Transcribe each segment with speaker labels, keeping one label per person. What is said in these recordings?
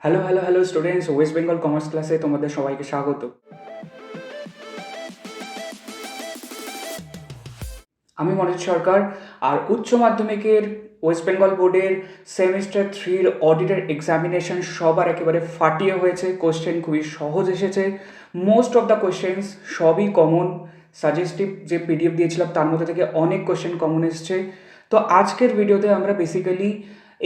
Speaker 1: Hello students, West Bengal commerce ক্লাসে তোমাদের সবাইকে স্বাগত। আমি মনোজ সরকার। আর উচ্চ মাধ্যমিকের ওয়েস্ট বেঙ্গল বোর্ডের সেমিস্টার 3-র অডিটের এক্সামিনেশন সবার একেবারে ফাটিয়ে হয়েছে। কোশ্চেন খুবই সহজ এসেছে। মোস্ট অফ দ্য কোশ্চেন্স সবই কমন। সাজেস্টিভ যে পিডিএফ দিয়েছিলাম তার মধ্যে থেকে অনেক কোশ্চেন কমন এসছে। তো আজকের ভিডিওতে আমরা বেসিক্যালি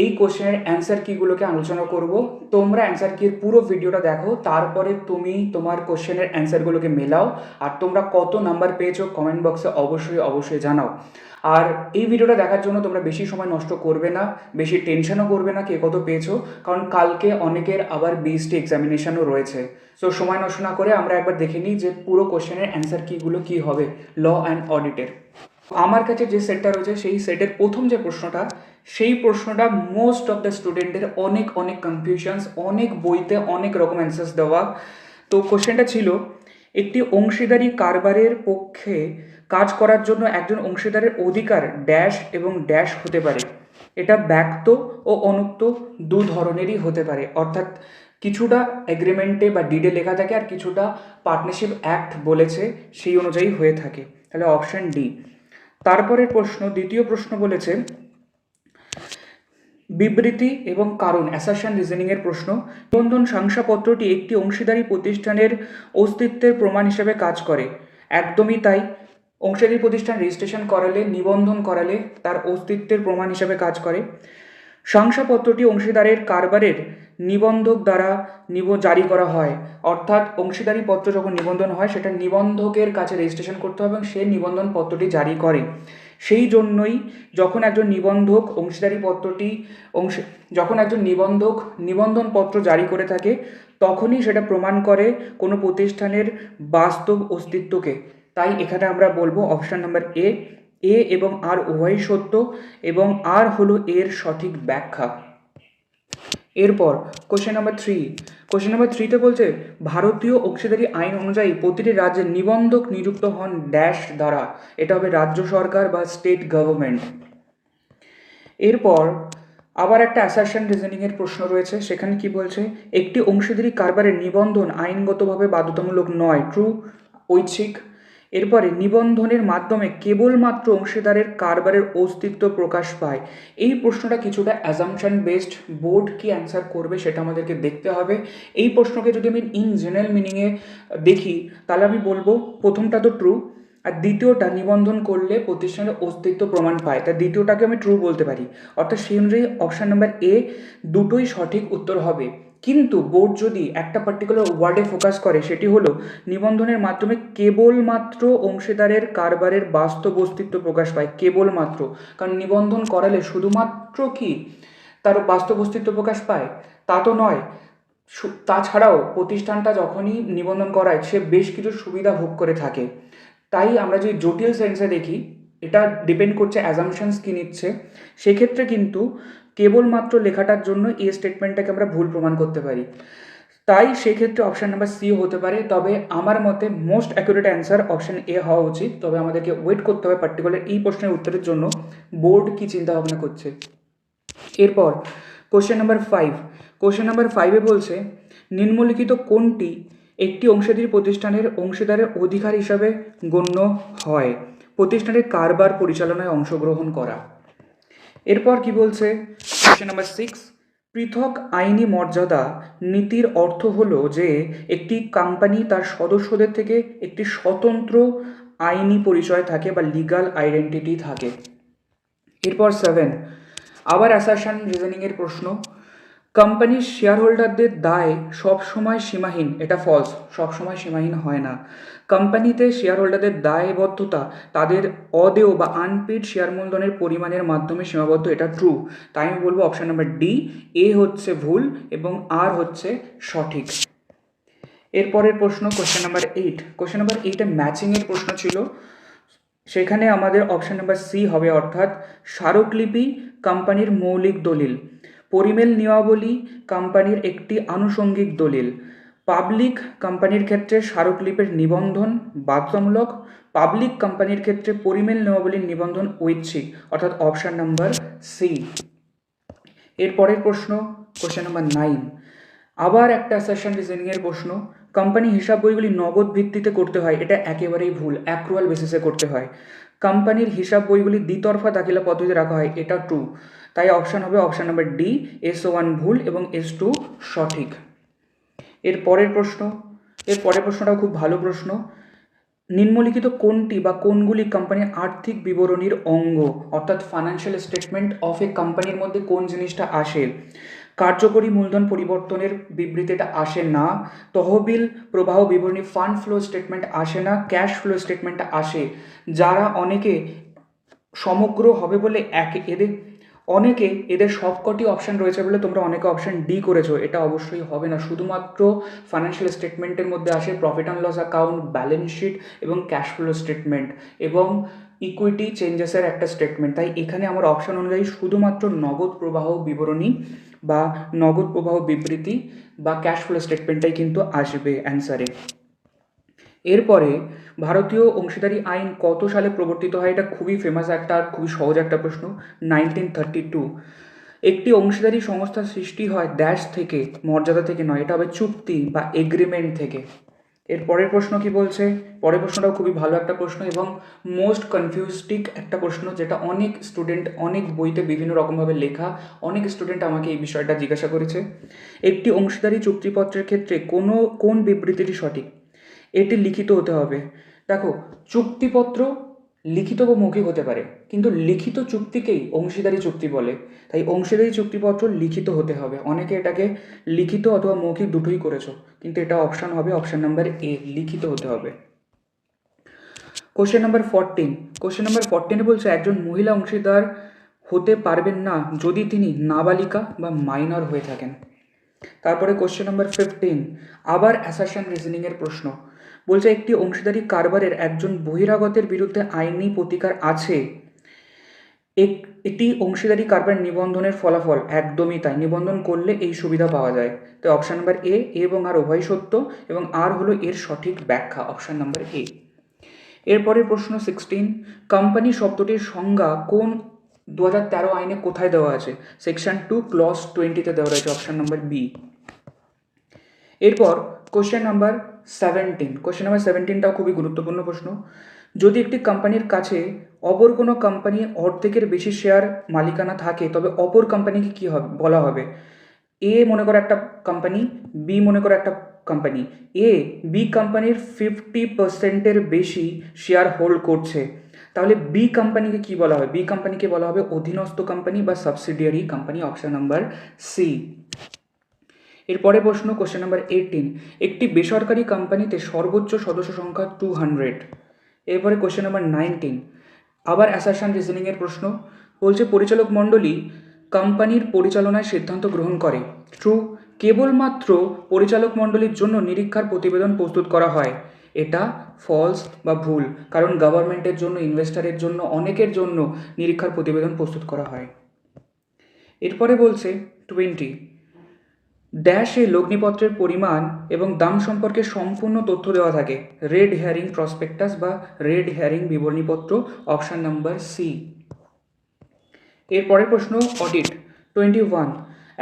Speaker 1: এই কোশ্চেনের অ্যান্সার কিগুলোকে আলোচনা করব। তোমরা অ্যান্সার কির পুরো ভিডিওটা দেখো, তারপরে তুমি তোমার কোশ্চেনের অ্যান্সারগুলোকে মেলাও। আর তোমরা কত নাম্বার পেয়েছো কমেন্ট বক্সে অবশ্যই জানাও। আর এই ভিডিওটা দেখার জন্য তোমরা বেশি সময় নষ্ট করবে না, বেশি টেনশনও করবে না কে কত পেয়েছো, কারণ কালকে অনেকের আবার বিএসটি এক্সামিনেশনও রয়েছে। সো সময় নষ্ট না করে আমরা একবার দেখে নিই যে পুরো কোশ্চেনের অ্যান্সার কিগুলো কী হবে ল অ্যান্ড অডিটের। আমার কাছে যে সেটটা রয়েছে সেই সেটের প্রথম যে প্রশ্নটা, সেই প্রশ্নটা মোস্ট অফ দ্য স্টুডেন্টের অনেক কনফিউশনস, অনেক বইতে অনেক রকম অ্যান্সার্স দেওয়া। তো কোশ্চেনটা ছিল, একটি অংশীদারি কারবারের পক্ষে কাজ করার জন্য একজন অংশীদারের অধিকার ড্যাশ এবং ড্যাশ হতে পারে। এটা ব্যক্ত ও অনুক্ত দু ধরনেরই হতে পারে, অর্থাৎ কিছুটা এগ্রিমেন্টে বা ডিডে লেখা থাকে আর কিছুটা পার্টনারশিপ অ্যাক্ট বলেছে সেই অনুযায়ী হয়ে থাকে। তাহলে অপশান ডি। তারপরের প্রশ্ন, দ্বিতীয় প্রশ্ন বলেছে বিবৃতি এবং কারণ, অ্যাসারশন রিজনিংয়ের প্রশ্ন। নিবন্ধন শংসাপত্রটি একটি অংশীদারি প্রতিষ্ঠানের অস্তিত্বের প্রমাণ হিসেবে কাজ করে। একদমই তাই। অংশীদারি প্রতিষ্ঠান রেজিস্ট্রেশন করালে, নিবন্ধন করালে তার অস্তিত্বের প্রমাণ হিসেবে কাজ করে। শংসাপত্রটি অংশীদারের কারবারের নিবন্ধক দ্বারা জারি করা হয়, অর্থাৎ অংশীদারি পত্র যখন নিবন্ধন হয় সেটা নিবন্ধকের কাছে রেজিস্ট্রেশন করতে হবে এবং সে নিবন্ধন পত্রটি জারি করে। সেই জন্যই যখন একজন নিবন্ধক অংশীদারি পত্রটি যখন একজন নিবন্ধক নিবন্ধন পত্র জারি করে থাকে, তখনই সেটা প্রমাণ করে কোনো প্রতিষ্ঠানের বাস্তব অস্তিত্বকে। তাই এখানে আমরা বলবো অপশান নাম্বার এ এবং আর উভয়ই সত্য এবং আর হলো এর সঠিক ব্যাখ্যা। এরপর কোশ্চেন নাম্বার থ্রিতে বলছে ভারতীয় অংশীদারি আইন অনুযায়ী প্রতিটি রাজ্যের নিবন্ধক নিযুক্ত হন ড্যাশ দ্বারা। এটা হবে রাজ্য সরকার বা স্টেট গভর্নমেন্ট। এরপর আবার একটা অ্যাসারশন রিজনিংয়ের প্রশ্ন রয়েছে, সেখানে কি বলছে, একটি অংশীদারি কারবারের নিবন্ধন আইনগতভাবে বাধ্যতামূলক নয়, ট্রু, ঐচ্ছিক। এরপরে নিবন্ধনের মাধ্যমে কেবলমাত্র অংশীদারের কারবারের অস্তিত্ব প্রকাশ পায়। এই প্রশ্নটা কিছুটা অ্যাজাম্পশন বেসড, বোর্ড কি অ্যান্সার করবে সেটা আমাদেরকে দেখতে হবে। এই প্রশ্নকে যদি আমি ইন জেনারেল মিনিংয়ে দেখি তাহলে আমি বলবো প্রথমটা তো ট্রু, আর দ্বিতীয়টা নিবন্ধন করলে প্রতিষ্ঠানের অস্তিত্ব প্রমাণ পায়, তাই দ্বিতীয়টাকে আমি ট্রু বলতে পারি। অর্থাৎ সেই অনুযায়ী অপশান নাম্বার এ দুটোই সঠিক উত্তর হবে। কিন্তু বোর্ড যদি একটা পার্টিকুলার ওয়ার্ডে ফোকাস করে, সেটি হলো নিবন্ধনের মাধ্যমে কেবলমাত্র অংশীদারের কারবারের বাস্তব অস্তিত্ব প্রকাশ পায়, কেবলমাত্র। কারণ নিবন্ধন করালে শুধুমাত্র কি তার বাস্তব অস্তিত্ব প্রকাশ পায় তা তো নয়, তাছাড়াও প্রতিষ্ঠানটা যখনই নিবন্ধন করায় সে বেশ কিছু সুবিধা ভোগ করে থাকে। তাই আমরা যদি জটিল সেন্সে দেখি, এটা ডিপেন্ড করছে অ্যাজাম্পশনস কী নিচ্ছে। সেক্ষেত্রে কিন্তু কেবলমাত্র লেখাটার জন্য এই স্টেটমেন্টটাকে আমরা ভুল প্রমাণ করতে পারি। তাই সেক্ষেত্রে অপশান নাম্বার সি হতে পারে। তবে আমার মতে most accurate answer option A হওয়া উচিত। তবে আমাদেরকে ওয়েট করতে হবে পার্টিকুলার এই প্রশ্নের উত্তরের জন্য বোর্ড কী চিন্তা ভাবনা করছে। এরপর কোশ্চেন নাম্বার 5-এ বলছে নিম্নলিখিত কোনটি একটি অংশীদারি প্রতিষ্ঠানের অংশীদারের অধিকার হিসাবে গণ্য হয়? প্রতিষ্ঠানের কারবার পরিচালনায় অংশগ্রহণ করা। এরপর কি বলছে কোশ্চেন নাম্বার 6, পৃথক আইনি মর্যাদা নীতির অর্থ হলো যে একটি কোম্পানি তার সদস্যদের থেকে একটি স্বতন্ত্র আইনি পরিচয় থাকে বা লিগাল আইডেন্টিটি থাকে। এরপর 7, আবার অ্যাসারশন রিজনিংয়ের প্রশ্ন, কোম্পানির শেয়ার হোল্ডারদের দায় সবসময় সীমাহীন, এটা ফলস, সবসময় সীমাহীন হয় না। কোম্পানিতে শেয়ার হোল্ডারদের দায়বদ্ধতা তাদের অদেয় বা আনপেড শেয়ার মূলধনের পরিমাণের মাধ্যমে সীমাবদ্ধ, এটা ট্রু। তাই আমি বলবো অপশান নাম্বার ডি, এ হচ্ছে ভুল এবং আর হচ্ছে সঠিক। এরপরের প্রশ্ন কোশ্চেন নাম্বার 8 ম্যাচিংয়ের প্রশ্ন ছিল। সেখানে আমাদের অপশান নাম্বার সি হবে, অর্থাৎ স্মারকলিপি কোম্পানির মৌলিক দলিল, পরিমেল নিয়মাবলী কোম্পানির একটি আনুষঙ্গিক দলিল, পাবলিক কোম্পানির ক্ষেত্রে স্মারকলিপির নিবন্ধন বাধ্যতামূলক, পাবলিক কোম্পানির ক্ষেত্রে পরিমেল নিয়মাবলীর নিবন্ধন ঐচ্ছিক, অর্থাৎ অপশান নাম্বার সি। এরপরের প্রশ্ন কোশ্চেন নাম্বার 9, আবার একটা অ্যাসারশন রিজনিংয়ের প্রশ্ন, কোম্পানি হিসাব বইগুলি নগদ ভিত্তিতে করতে হয়, এটা একেবারেই ভুল, অ্যাক্রুয়াল বেসিসে করতে হয়। কোম্পানির হিসাব বইগুলি দ্বিতরফা দাখিলা পদ্ধতিতে রাখা হয়, এটা ট্রু। তাই অপশান হবে অপশান নাম্বার ডি, S1 ভুল এবং S2 সঠিক। এর পরের প্রশ্নটাও খুব ভালো প্রশ্ন। নিম্নলিখিত কোনটি বা কোনগুলি কোম্পানির আর্থিক বিবরণীর অঙ্গ, অর্থাৎ ফাইন্যান্সিয়াল স্টেটমেন্ট অফ এ কোম্পানির মধ্যে কোন জিনিসটা আসে? কার্যকরী মূলধন পরিবর্তনের বিবৃতিটা আসে না, তহবিল প্রবাহ বিবরণী ফান্ড ফ্লো স্টেটমেন্ট আসে না, ক্যাশ ফ্লো স্টেটমেন্টটা আসে। যারা অনেকে সমগ্র হবে বলে এদের সবকটি অপশান রয়েছে বলে তোমরা অনেকে অপশান ডি করেছো, এটা অবশ্যই হবে না। শুধুমাত্র ফাইন্যান্সিয়াল স্টেটমেন্টের মধ্যে আসে profit and loss account, balance sheet এবং ক্যাশ ফ্লো স্টেটমেন্ট এবং ইকুইটি চেঞ্জেসের একটা স্টেটমেন্ট। তাই এখানে আমার অপশান অনুযায়ী শুধুমাত্র নগদ প্রবাহ বিবরণী বা নগদ প্রবাহ বিবৃতি বা ক্যাশ ফ্লো স্টেটমেন্টটাই কিন্তু আসবে অ্যান্সারে। এরপরে ভারতীয় অংশীদারি আইন কত সালে প্রবর্তিত হয়? এটা খুবই ফেমাস একটা আর খুবই সহজ একটা প্রশ্ন। 1932। একটি অংশীদারি সংস্থা সৃষ্টি হয় ড্যাশ থেকে, মর্যাদা থেকে নয়, এটা হবে চুক্তি বা এগ্রিমেন্ট থেকে। এর পরের প্রশ্ন কি বলছে? পরের প্রশ্নটাও খুবই ভালো একটা প্রশ্ন এবং মোস্ট কনফিউজটিক একটা প্রশ্ন, যেটা অনেক স্টুডেন্ট অনেক বইতে বিভিন্ন রকমভাবে লেখা, অনেক স্টুডেন্ট আমাকে এই বিষয়টা জিজ্ঞাসা করেছে। একটি অংশীদারি চুক্তিপত্রের ক্ষেত্রে কোন বিবৃতিটি সঠিক? এটি লিখিত হতে হবে। দেখো, চুক্তিপত্র লিখিত বা মৌখিক হতে পারে, কিন্তু লিখিত চুক্তিকেই অংশীদারি চুক্তি বলে। তাই অংশীদারি চুক্তিপত্র লিখিত হতে হবে। অনেকে এটাকে লিখিত অথবা মৌখিক দুটোই করেছো, কিন্তু এটা অপশান হবে অপশান নাম্বার এ, লিখিত হতে হবে। কোশ্চেন নাম্বার 14 বলছে একজন মহিলা অংশীদার হতে পারবেন না যদি তিনি নাবালিকা বা মাইনর হয়ে থাকেন। তারপরে কোশ্চেন নাম্বার 15 আবার অ্যাসারশন রিজনিংয়ের প্রশ্ন, বলছে একটি অংশীদারি কারবারের একজন বহিরাগতের বিরুদ্ধে আইনি প্রতিকার আছে। একটি অংশীদারি কারবার নিবন্ধনের ফলাফল, একদমই তাই, নিবন্ধন করলে এই সুবিধা পাওয়া যায়। তো অপশান নাম্বার এ এবং আর উভয় সত্য এবং আর হলো এর সঠিক ব্যাখ্যা, অপশান নাম্বার এ। এরপরে প্রশ্ন 16, কোম্পানি শব্দটির সংজ্ঞা কোন 2013 আইনে কোথায় দেওয়া আছে? সেকশন 2 ক্লজ 20-তে দেওয়া রয়েছে, অপশান নাম্বার বি। এরপর কোশ্চেন নাম্বার 17টাও খুবই গুরুত্বপূর্ণ প্রশ্ন। যদি একটি কোম্পানির কাছে অপর কোনো কোম্পানি অর্ধেকের বেশি শেয়ার মালিকানা থাকে, তবে অপর কোম্পানিকে কী হবে বলা হবে? এ মনে করো একটা কোম্পানি, বি মনে করো একটা কোম্পানি, বি কোম্পানির 50%-এর বেশি শেয়ার হোল্ড করছে, তাহলে বি কোম্পানিকে কী বলা হবে? বি কোম্পানিকে বলা হবে অধীনস্থ কোম্পানি বা subsidiary company, option number C. এরপরে প্রশ্ন কোশ্চেন নাম্বার 18, একটি বেসরকারি কোম্পানিতে সর্বোচ্চ সদস্য সংখ্যা 200। এরপরে কোশ্চেন নাম্বার 19 আবার অ্যাসারশন রিজনিংয়ের প্রশ্ন, বলছে পরিচালক মণ্ডলী কোম্পানির পরিচালনায় সিদ্ধান্ত গ্রহণ করে, ট্রু। কেবলমাত্র পরিচালক মণ্ডলীর জন্য নিরীক্ষার প্রতিবেদন প্রস্তুত করা হয়, এটা ফলস বা ভুল, কারণ গভর্নমেন্টের জন্য, ইনভেস্টারের জন্য, অনেকের জন্য নিরীক্ষার প্রতিবেদন প্রস্তুত করা হয়। এরপরে বলছে 20 ড্যাশে লগ্নিপত্রের পরিমাণ এবং দাম সম্পর্কে সম্পূর্ণ তথ্য দেওয়া থাকে, রেড হেয়ারিং প্রসপেক্টাস বা রেড হেয়ারিং বিবরণীপত্র, অপশান নাম্বার সি। এরপরের প্রশ্ন অডিট 21,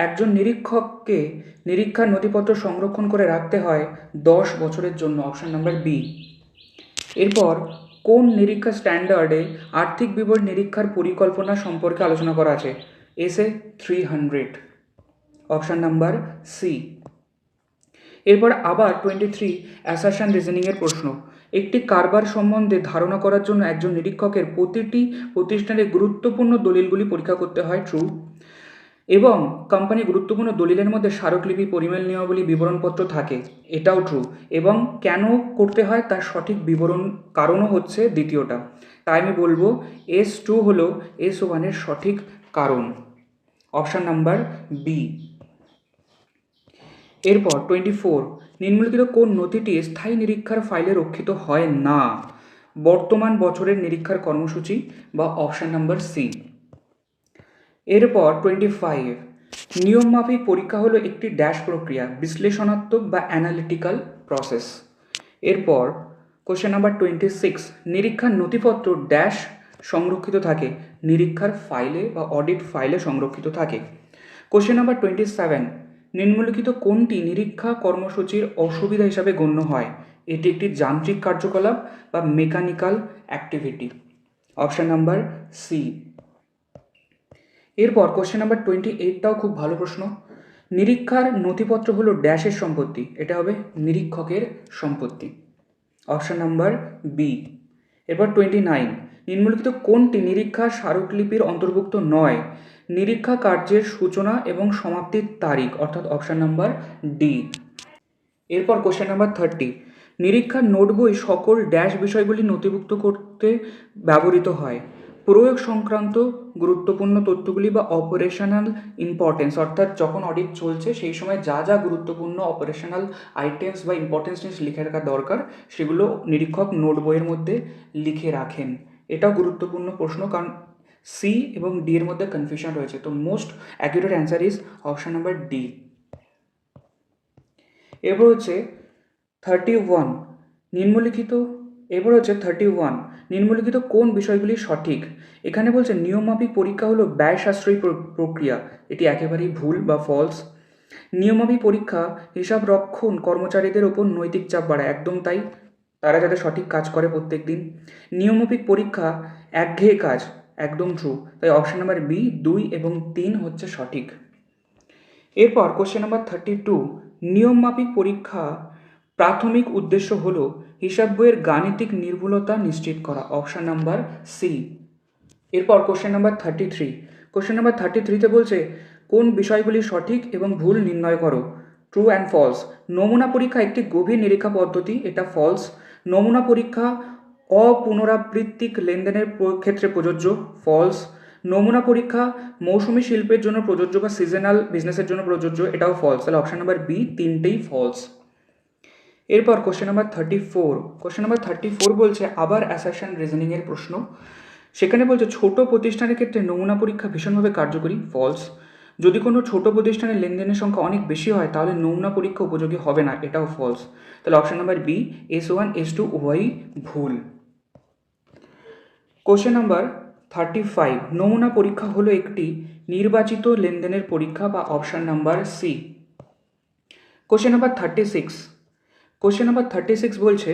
Speaker 1: একজন নিরীক্ষককে নিরীক্ষার নথিপত্র সংরক্ষণ করে রাখতে হয় 10 বছরের জন্য, অপশান নাম্বার বি। এরপর কোন নিরীক্ষা স্ট্যান্ডার্ডে আর্থিক বিবরণ নিরীক্ষার পরিকল্পনা সম্পর্কে আলোচনা করা আছে? SA 300, option number C. এরপর আবার 23 অ্যাসারশন রিজনিংয়ের প্রশ্ন, একটি কারবার সম্বন্ধে ধারণা করার জন্য একজন নিরীক্ষকের প্রতিটি প্রতিষ্ঠানের গুরুত্বপূর্ণ দলিলগুলি পরীক্ষা করতে হয়, ট্রু। এবং কোম্পানির গুরুত্বপূর্ণ দলিলের মধ্যে স্মারকলিপি, পরিমেল নিয়মাবলী, বিবরণপত্র থাকে, এটাও ট্রু। এবং কেন করতে হয় তার সঠিক বিবরণ কারণও হচ্ছে দ্বিতীয়টা। তাই আমি বলবো S2 হলো S1-এর সঠিক কারণ, অপশান নাম্বার বি। এরপর 24 নিম্নলিখিত কোন নথিটি স্থায়ী নিরীক্ষার ফাইলে রক্ষিত হয় না? বর্তমান বছরের নিরীক্ষার কর্মসূচি বা অপশান নাম্বার সি। এরপর 25 নিয়মমাফিক পরীক্ষা হলো একটি ড্যাশ প্রক্রিয়া, বিশ্লেষণাত্মক বা অ্যানালিটিক্যাল প্রসেস। এরপর কোশ্চেন নাম্বার 26 নিরীক্ষার নথিপত্র ড্যাশ সংরক্ষিত থাকে, নিরীক্ষার ফাইলে বা অডিট ফাইলে সংরক্ষিত থাকে। কোশ্চেন নাম্বার 27 নিম্নলিখিত কোনটি নিরীক্ষা কর্মসূচির অসুবিধা হিসাবে গণ্য হয়? এটি একটি যান্ত্রিক কার্যকলাপ বা mechanical activity. Option number C. এরপর কোশ্চেন নাম্বার 28টাও খুব ভালো প্রশ্ন। নিরীক্ষার নথিপত্র হলো ড্যাশের সম্পত্তি, এটা হবে নিরীক্ষকের সম্পত্তি। Option number B. এরপর 29, নিম্নলিখিত কোনটি নিরীক্ষার স্মারকলিপির অন্তর্ভুক্ত নয়? নিরীক্ষা কার্যের সূচনা এবং সমাপ্তির তারিখ, অর্থাৎ অপশান নাম্বার ডি। এরপর কোশ্চেন নাম্বার 30, নিরীক্ষার নোট বই সকল ড্যাশ বিষয়গুলি নথিভুক্ত করতে ব্যবহৃত হয়। প্রয়োগ সংক্রান্ত গুরুত্বপূর্ণ তথ্যগুলি বা অপারেশনাল ইম্পর্টেন্স, অর্থাৎ যখন অডিট চলছে সেই সময় যা যা গুরুত্বপূর্ণ অপারেশনাল আইটেমস বা ইম্পর্টেন্স জিনিস লিখে রাখা দরকার সেগুলো নিরীক্ষক নোট বইয়ের মধ্যে লিখে রাখেন। এটাও গুরুত্বপূর্ণ প্রশ্ন, কারণ সি এবং ডি এর মধ্যে কনফিউশন রয়েছে। তো most accurate answer is option number D. এরপর হচ্ছে 31, নিম্নলিখিত কোন বিষয়গুলি সঠিক? এখানে বলছে নিয়মমাফিক পরীক্ষা হলো ব্যয় সাশ্রয়ী প্রক্রিয়া, এটি একেবারেই ভুল বা ফলস। নিয়মমাফিক পরীক্ষা হিসাব রক্ষণ কর্মচারীদের ওপর নৈতিক চাপ বাড়ায়, একদম তাই, তারা যাতে সঠিক কাজ করে প্রত্যেক দিন। নিয়মমাফিক পরীক্ষা একঘেয়ে কাজ, একদম ট্রু, তাই অপশান নাম্বার বি 2 এবং 3 হচ্ছে সঠিক। এরপর কোশ্চেন নাম্বার 32, নিয়মমাফিক পরীক্ষা প্রাথমিক উদ্দেশ্য হল হিসাব বইয়ের গাণিতিক নির্ভুলতা নিশ্চিত করা, অপশান নাম্বার সি। এরপর কোশ্চেন নাম্বার 33তে বলছে কোন বিষয়গুলি সঠিক এবং ভুল নির্ণয় করো, ট্রু অ্যান্ড ফলস। নমুনা পরীক্ষা একটি গভীর নিরীক্ষা পদ্ধতি, এটা ফলস। নমুনা পরীক্ষা অপুনরাবৃত্তিক লেনদেনের ক্ষেত্রে প্রযোজ্য, ফলস। নমুনা পরীক্ষা মৌসুমি শিল্পের জন্য প্রযোজ্য বা সিজনাল বিজনেসের জন্য প্রযোজ্য, এটাও ফলস। তাহলে অপশান নাম্বার বি 3টেই ফলস। এরপর কোশ্চেন নাম্বার 34 বলছে আবার অ্যাসারশন রিজনিংয়ের প্রশ্ন। সেখানে বলছে ছোট প্রতিষ্ঠানের ক্ষেত্রে নমুনা পরীক্ষা ভীষণভাবে কার্যকরী, ফলস। যদি কোনো ছোট প্রতিষ্ঠানের লেনদেনের সংখ্যা অনেক বেশি হয় তাহলে নমুনা পরীক্ষা উপযোগী হবে না, এটাও ফলস। তাহলে option number B S1 S2 উভয়ই ভুল। কোশ্চেন নাম্বার 35, নমুনা পরীক্ষা হলো একটি নির্বাচিত লেনদেনের পরীক্ষা বা option number C. Question number 36 বলছে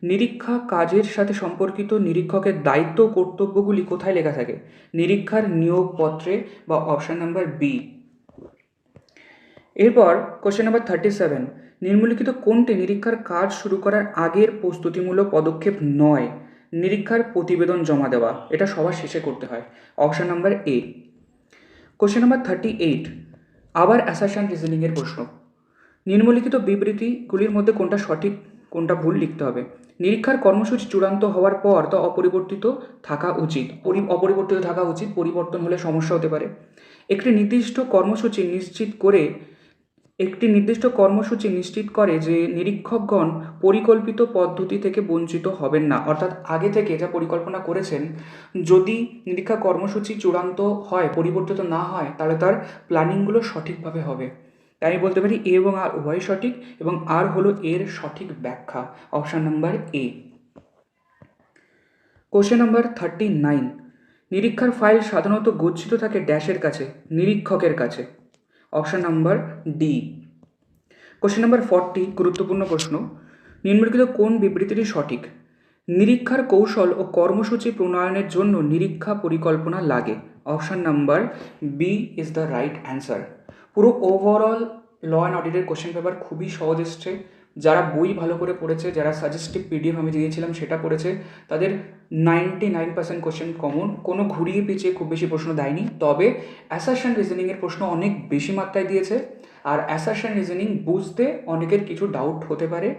Speaker 1: নিরীক্ষা কাজের সাথে সম্পর্কিত নিরীক্ষকের দায়িত্ব ও কর্তব্যগুলি কোথায় লেখা থাকে? নিরীক্ষার নিয়োগপত্রে বা অপশান নাম্বার বি। এরপর কোশ্চেন নাম্বার 37, নিম্নলিখিত কোনটি নিরীক্ষার কাজ শুরু করার আগের প্রস্তুতিমূলক পদক্ষেপ নয়? নিরীক্ষার প্রতিবেদন জমা দেওয়া, এটা সবার শেষে করতে হয়, option number A. Question number 38, আবার অ্যাসারশন রিজনিংয়ের প্রশ্ন। নিম্নলিখিত বিবৃতিগুলির মধ্যে কোনটা সঠিক কোনটা ভুল লিখতে হবে। নিরীক্ষার কর্মসূচি চূড়ান্ত হওয়ার পর তা অপরিবর্তিত থাকা উচিত, পরিবর্তন হলে সমস্যা হতে পারে। একটি নির্দিষ্ট কর্মসূচি নিশ্চিত করে যে নিরীক্ষকগণ পরিকল্পিত পদ্ধতি থেকে বঞ্চিত হবেন না, অর্থাৎ আগে থেকে যা পরিকল্পনা করেছেন যদি নিরীক্ষা কর্মসূচি চূড়ান্ত হয়, পরিবর্তিত না হয়, তাহলে তার প্ল্যানিংগুলো সঠিকভাবে হবে। তাই আমি বলতে পারি এ এবং আর উভয় সঠিক এবং আর হলো এর সঠিক ব্যাখ্যা, option number A. Question number 39, নিরীক্ষার ফাইল সাধারণত গচ্ছিত থাকে ড্যাশের কাছে, নিরীক্ষকের কাছে, option number D. Question number 40, গুরুত্বপূর্ণ প্রশ্ন। নিম্নলিখিত কোন বিবৃতিটি সঠিক? নিরীক্ষার কৌশল ও কর্মসূচি প্রণয়নের জন্য নিরীক্ষা পরিকল্পনা লাগে, option number B is the right answer. পুরো ওভারঅল ল অ্যান্ড অডিটের কোশ্চেন পেপার খুবই সহজ এসছে। যারা বই ভালো করে পড়েছে, যারা সাজেস্টিভ PDF আমি দিয়েছিলাম সেটা পড়েছে, তাদের 99% কোশ্চেন কমন, কোনো ঘুরিয়ে পিছিয়ে খুব বেশি প্রশ্ন দেয়নি। তবে অ্যাসারশন রিজনিংয়ের প্রশ্ন অনেক বেশি মাত্রায় দিয়েছে, আর অ্যাসারশন রিজনিং বুঝতে অনেকের কিছু ডাউট হতে পারে,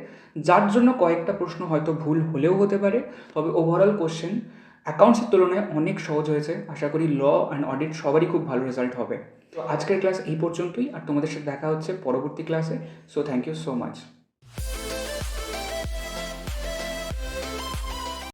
Speaker 1: যার জন্য কয়েকটা প্রশ্ন হয়তো ভুল হলেও হতে পারে। তবে ওভারঅল কোশ্চেন অ্যাকাউন্টসের তুলনায় অনেক সহজ হয়েছে। আশা করি ল অ্যান্ড অডিট সবারই খুব ভালো রেজাল্ট হবে। তো আজকের ক্লাস এই পর্যন্তই, আর তোমাদের সাথে দেখা হচ্ছে পরবর্তী ক্লাসে। So thank you so much.